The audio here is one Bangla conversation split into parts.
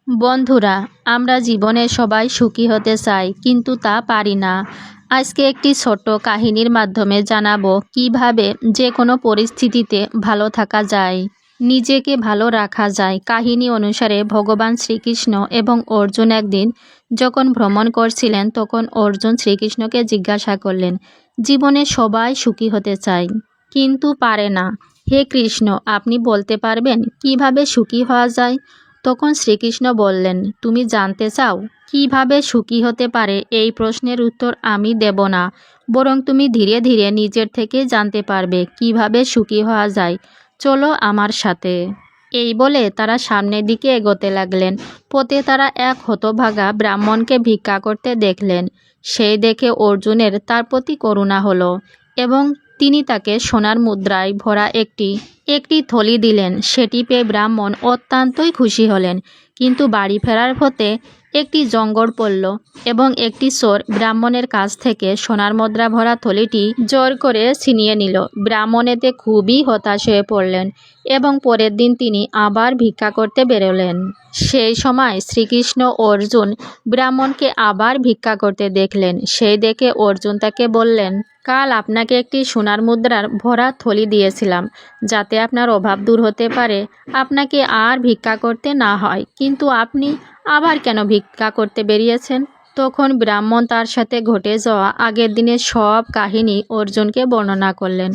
বন্ধুরা, আমরা জীবনে সবাই সুখী হতে চাই, কিন্তু তা পারি না। আজকে একটি ছোট্ট কাহিনীর মাধ্যমে জানাবো কিভাবে যে কোনো পরিস্থিতিতে ভালো থাকা যায়, নিজেকে ভালো রাখা যায়। কাহিনী অনুসারে ভগবান শ্রীকৃষ্ণ এবং অর্জুন একদিন যখন ভ্রমণ করছিলেন, তখন অর্জুন শ্রীকৃষ্ণকে জিজ্ঞাসা করলেন, জীবনে সবাই সুখী হতে চায় কিন্তু পারে না। হে কৃষ্ণ, আপনি বলতে পারবেন কিভাবে সুখী হওয়া যায়? তখন শ্রীকৃষ্ণ বললেন, তুমি জানতে চাও কিভাবে সুখী হতে পারে? এই প্রশ্নের উত্তর আমি দেব না, বরং তুমি ধীরে ধীরে নিজের থেকে জানতে পারবে কিভাবে সুখী হওয়া যায়। চলো আমার সাথে। এই বলে তারা সামনের দিকে এগোতে লাগলেন। পথে তারা এক হতভাগা ব্রাহ্মণকে ভিক্ষা করতে দেখলেন। সেই দেখে অর্জুনের তার প্রতি করুণা হলো এবং তিনি তাকে সোনার মুদ্রায় ভরা একটি থলি দিলেন। সেটি পেয়ে ব্রাহ্মণ অত্যন্তই খুশি হলেন। কিন্তু বাড়ি ফেরার পথে একটি জঙ্গল পড়ল এবং একটি চোর ব্রাহ্মণের কাছ থেকে সোনার মুদ্রা ভরা থলিটি জোর করে ছিনিয়ে নিল। ব্রাহ্মণ এতে খুবই হতাশ হয়ে পড়লেন এবং পরের দিন তিনি আবার ভিক্ষা করতে বেরোলেন। সেই সময় শ্রীকৃষ্ণ অর্জুন ব্রাহ্মণকে আবার ভিক্ষা করতে দেখলেন। সেই দেখে অর্জুন তাকে বললেন, কাল আপনাকে একটি সোনার মুদ্রার ভরা থলি দিয়েছিলাম, যাতে আপনার অভাব দূর হতে পারে, আপনাকে আর ভিক্ষা করতে না হয়, কিন্তু আপনি আবার কেন ভিক্ষা করতে বেরিয়েছেন? তখন ব্রাহ্মণ তার সাথে ঘটে যাওয়া আগের দিনের সব কাহিনী অর্জুনকে বর্ণনা করলেন।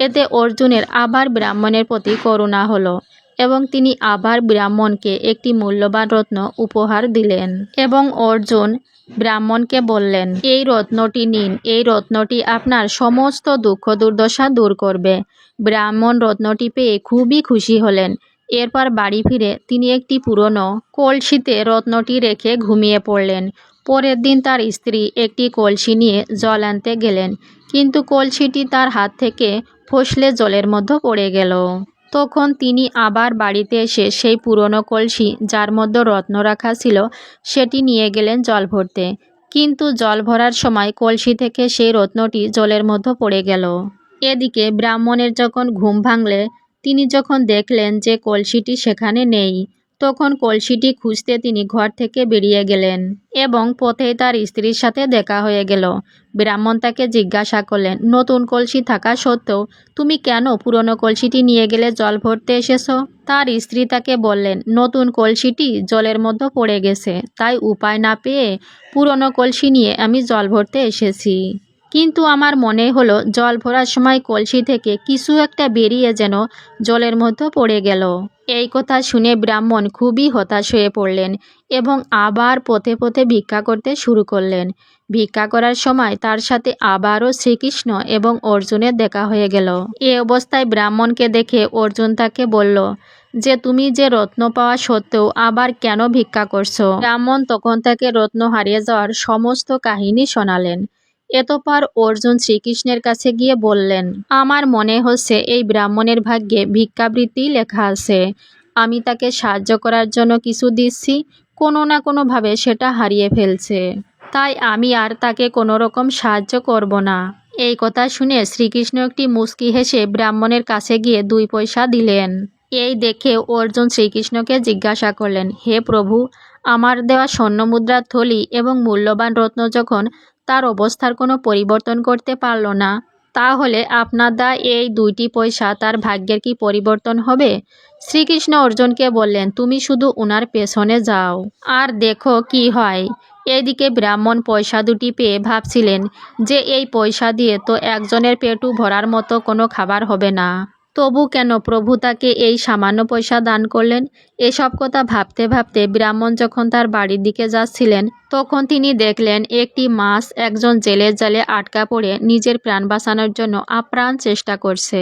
এতে অর্জুনের আবার ব্রাহ্মণের প্রতি করুণা হলো এবং তিনি আবার ব্রাহ্মণকে একটি মূল্যবান রত্ন উপহার দিলেন এবং অর্জুন ব্রাহ্মণকে বললেন, এই রত্নটি নিন, এই রত্নটি আপনার সমস্ত দুঃখ দুর্দশা দূর করবে। ব্রাহ্মণ রত্নটি পেয়ে খুবই খুশি হলেন। এরপর বাড়ি ফিরে তিনি একটি পুরনো কলসিতে রত্নটি রেখে ঘুমিয়ে পড়লেন। পরের দিন তার স্ত্রী একটি কলসি নিয়ে জল আনতে গেলেন, কিন্তু কলসিটি তার হাত থেকে ফসলে জলের মধ্যে পড়ে গেল। তখন তিনি আবার বাড়িতে এসে সেই পুরনো কলসি, যার মধ্যে রত্ন রাখা ছিল, সেটি নিয়ে গেলেন জল ভরতে। কিন্তু জল ভরার সময় কলসি থেকে সেই রত্নটি জলের মধ্যে পড়ে গেল। এদিকে ব্রাহ্মণের যখন ঘুম ভাঙলে তিনি যখন দেখলেন যে কলসিটি সেখানে নেই, তখন কলসিটি খুঁজতে তিনি ঘর থেকে বেরিয়ে গেলেন এবং পথেই তার স্ত্রীর সাথে দেখা হয়ে গেল। ব্রাহ্মণ তাকে জিজ্ঞাসা করলেন, নতুন কলসি থাকা সত্ত্বেও তুমি কেন পুরনো কলসিটি নিয়ে গেলে জল ভরতে এসেছো? তার স্ত্রী তাকে বললেন, নতুন কলসিটি জলের মধ্যে পড়ে গেছে, তাই উপায় না পেয়ে পুরনো কলসি নিয়ে আমি জল ভরতে এসেছি। কিন্তু আমার মনে হলো জল ভরার সময় কলসি থেকে কিছু একটা বেরিয়ে যেন জলের মধ্যে পড়ে গেল। এই কথা শুনে ব্রাহ্মণ খুবই হতাশ হয়ে পড়লেন এবং আবার পথে পথে ভিক্ষা করতে শুরু করলেন। ভিক্ষা করার সময় তার সাথে আবারও শ্রীকৃষ্ণ এবং অর্জুনের দেখা হয়ে গেল। এ অবস্থায় ব্রাহ্মণকে দেখে অর্জুন তাকে বলল যে, তুমি যে রত্ন পাওয়া সত্ত্বেও আবার কেন ভিক্ষা করছো? ব্রাহ্মণ তখন তাকে রত্ন হারিয়ে যাওয়ার সমস্ত কাহিনী শোনালেন। এতপর অর্জুন শ্রীকৃষ্ণের কাছে গিয়ে বললেন, আমার মনে হচ্ছে এই ব্রাহ্মণের ভাগ্যে ভিক্ষাবৃত্তি লেখা আছে। আমি তাকে সাহায্য করার জন্য কিছু দিচ্ছি, কোনো না কোনোভাবে সেটা হারিয়ে ফেলছে, তাই আমি আর তাকে কোনো রকম সাহায্য করব না। এই কথা শুনে শ্রীকৃষ্ণ একটি মুচকি হেসে ব্রাহ্মণের কাছে গিয়ে 2 পয়সা দিলেন। এই দেখে অর্জুন শ্রীকৃষ্ণকে জিজ্ঞাসা করলেন, হে প্রভু, আমার দেওয়া স্বর্ণমুদ্রার থলি এবং মূল্যবান রত্ন যখন তার অবস্থার কোনো পরিবর্তন করতে পারল না, তাহলে আপনার দেওয়া এই 2টি পয়সা তার ভাগ্যের কি পরিবর্তন হবে? শ্রীকৃষ্ণ অর্জুনকে বললেন, তুমি শুধু ওনার পেছনে যাও আর দেখো কি হয়। এদিকে ব্রাহ্মণ পয়সা দুটি পেয়ে ভাবছিলেন যে এই পয়সা দিয়ে তো একজনের পেটু ভরার মতো কোনো খাবার হবে না, তবু কেন প্রভু তাকে এই সামান্য পয়সা দান করলেন? এসব কথা ভাবতে ভাবতে ব্রাহ্মণ যখন তার বাড়ির দিকে যাচ্ছিলেন, তখন তিনি দেখলেন একটি মাছ একজন জেলের জালে আটকা পড়ে নিজের প্রাণ বাঁচানোর জন্য আপ্রাণ চেষ্টা করছে।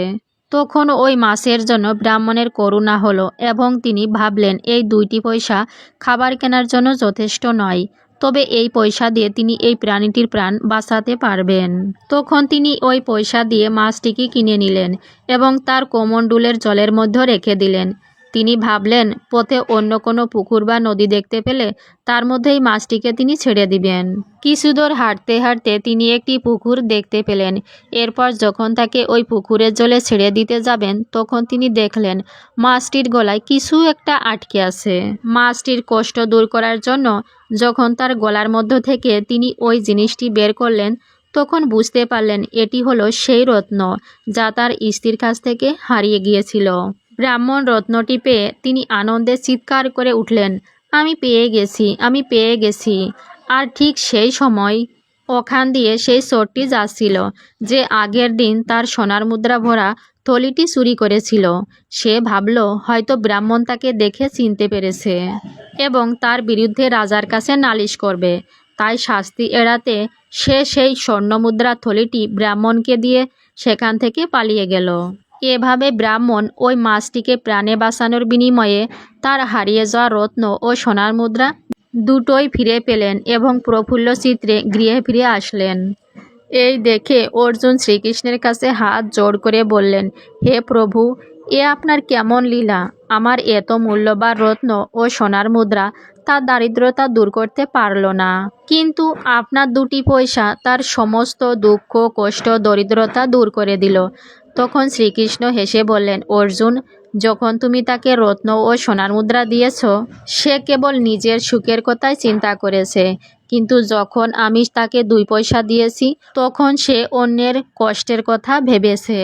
তখন ওই মাছের জন্য ব্রাহ্মণের করুণা হলো এবং তিনি ভাবলেন এই 2টি পয়সা খাবার কেনার জন্য যথেষ্ট নয়, তবে এই পয়সা দিয়ে তিনি এই প্রাণীটির প্রাণ বাঁচাতে পারবেন। তখন তিনি ওই পয়সা দিয়ে মাছটিকে কিনে নিলেন এবং তার কোমণ্ডুলের জলের মধ্যে রেখে দিলেন। তিনি ভাবলেন পথে অন্য কোনো পুকুর বা নদী দেখতে পেলে তার মধ্যেই মাছটিকে তিনি ছেড়ে দিবেন। কিছু দূর হাঁটতে হাঁটতে তিনি একটি পুকুর দেখতে পেলেন। এরপর যখন তাকে ওই পুকুরের জলে ছেড়ে দিতে যাবেন তখন তিনি দেখলেন মাছটির গলায় কিছু একটা আটকে আছে। মাছটির কষ্ট দূর করার জন্য যখন তার গলার মধ্য থেকে তিনি ওই জিনিসটি বের করলেন তখন বুঝতে পারলেন এটি হলো সেই রত্ন যা তার স্ত্রীর কাছ থেকে হারিয়ে গিয়েছিল। ব্রাহ্মণ রত্নটি পেয়ে তিনি আনন্দে চিৎকার করে উঠলেন, আমি পেয়ে গেছি, আমি পেয়ে গেছি। আর ঠিক সেই সময় ওখান দিয়ে সেই চোরটি যাচ্ছিল যে আগের দিন তার সোনার মুদ্রা ভরা থলিটি চুরি করেছিল। সে ভাবল হয়তো ব্রাহ্মণ তাকে দেখে চিনতে পেরেছে এবং তার বিরুদ্ধে রাজার কাছে নালিশ করবে। তাই শাস্তি এড়াতে সে সেই স্বর্ণমুদ্রা থলিটি ব্রাহ্মণকে দিয়ে সেখান থেকে পালিয়ে গেল। এভাবে ব্রাহ্মণ ওই মাছটিকে প্রাণে বাঁচানোর বিনিময়ে তার হারিয়ে যাওয়া রত্ন ও সোনার মুদ্রা দুটোই ফিরে পেলেন এবং প্রফুল্ল চিত্রে গৃহে ফিরে আসলেন। এই দেখে অর্জুন শ্রীকৃষ্ণের কাছে হাত জোড় করে বললেন, হে প্রভু, এ আপনার কেমন লীলা! আমার এত মূল্যবান রত্ন ও সোনার মুদ্রা তার দারিদ্রতা দূর করতে পারল না, কিন্তু আপনার দুটি পয়সা তার সমস্ত দুঃখ কষ্ট দরিদ্রতা দূর করে দিল। তখন শ্রীকৃষ্ণ হেসে বললেন, অর্জুন, যখন তুমি তাকে রত্ন ও সোনার মুদ্রা দিয়েছ সে কেবল নিজের সুখের কথাই চিন্তা করেছে, কিন্তু যখন আমি তাকে 2 পয়সা দিয়েছি তখন সে অন্যের কষ্টের কথা ভেবেছে।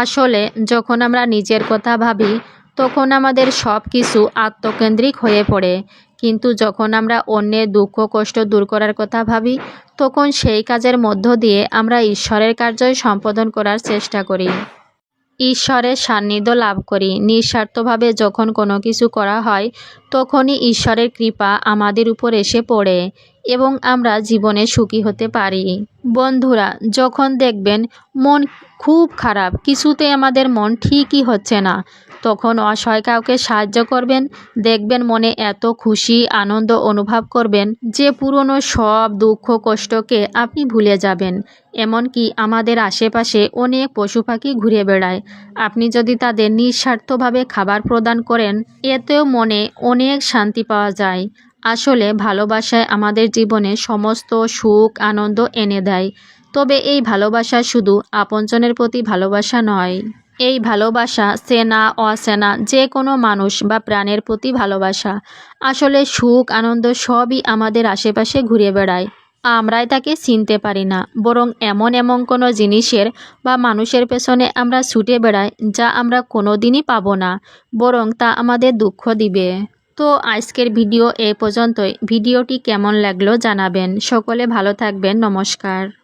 আসলে যখন আমরা নিজের কথা ভাবি তখন আমাদের সব কিছু আত্মকেন্দ্রিক হয়ে পড়ে, কিন্তু যখন আমরা অন্যের দুঃখ কষ্ট দূর করার কথা ভাবি তখন সেই কাজের মধ্য দিয়ে আমরা ঈশ্বরের কার্যই সম্পাদন করার চেষ্টা করি, ঈশ্বরের সান্নিধ্য লাভ করি। নিঃস্বার্থভাবে যখন কোনো কিছু করা হয় তখনই ঈশ্বরের কৃপা আমাদের উপর এসে পড়ে এবং আমরা জীবনে সুখী হতে পারি। বন্ধুরা, যখন দেখবেন মন খুব খারাপ, কিছুতে আমাদের মন ঠিকই হচ্ছে না, তখন অসহায় কাউকে সাহায্য করবেন, দেখবেন মনে এত খুশি আনন্দ অনুভব করবেন যে পুরনো সব দুঃখ কষ্টকে আপনি ভুলে যাবেন। এমনকি আমাদের আশেপাশে অনেক পশু পাখি ঘুরে বেড়ায়, আপনি যদি তাদের নিঃস্বার্থভাবে খাবার প্রদান করেন এতেও মনে অনেক শান্তি পাওয়া যায়। আসলে ভালোবাসায় আমাদের জীবনে সমস্ত সুখ আনন্দ এনে দেয়। তবে এই ভালোবাসা শুধু আপনজনের প্রতি ভালোবাসা নয়, এই ভালোবাসা চেনা অচেনা যে কোনো মানুষ বা প্রাণের প্রতি ভালোবাসা। আসলে সুখ আনন্দ সবই আমাদের আশেপাশে ঘুরে বেড়ায়, আমরাই তাকে চিনতে পারি না, বরং এমন কোনো জিনিসের বা মানুষের পেছনে আমরা ছুটে বেড়াই যা আমরা কোনোদিনই পাবো না, বরং তা আমাদের দুঃখ দিবে। তো আজকের ভিডিও এ পর্যন্তই। ভিডিওটি কেমন লাগলো জানাবেন। সকলে ভালো থাকবেন। নমস্কার।